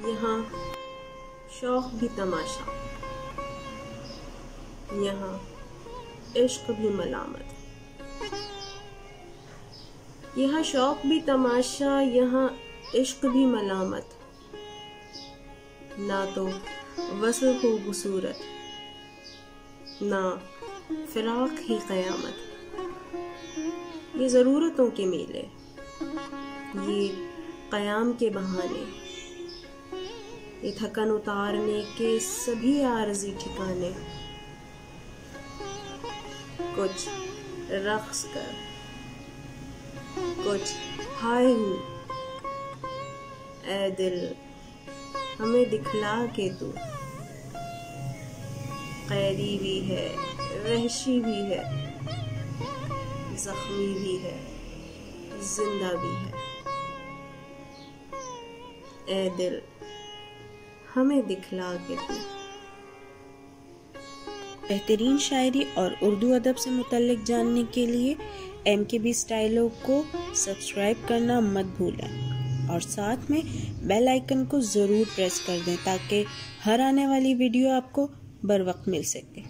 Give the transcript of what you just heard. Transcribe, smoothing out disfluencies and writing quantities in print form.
यहाँ शौक भी तमाशा, यहाँ इश्क भी मलामत। यहाँ शौक भी तमाशा, यहाँ इश्क भी मलामत। ना तो वस्ल हो वो सूरत, ना फिराक ही क़यामत। ये ज़रूरतों के मेले, ये क़याम के बहाने, ये थकन उतारने के सभी आरज़ी ठिकाने। कुछ रक़्स कर, कुछ हाय हूँ, ऐ दिल हमें दिखला के तू। कैदी भी है, वहशी भी है, ज़ख्मी भी है, जिंदा भी है। ऐ दिल हमें दिखला के तू। बेहतरीन शायरी और उर्दू अदब से मुतल्लिक जानने के लिए MKB स्टाइलो को सब्सक्राइब करना मत भूलें और साथ में बेल आइकन को ज़रूर प्रेस कर दें ताकि हर आने वाली वीडियो आपको बर वक्त मिल सके।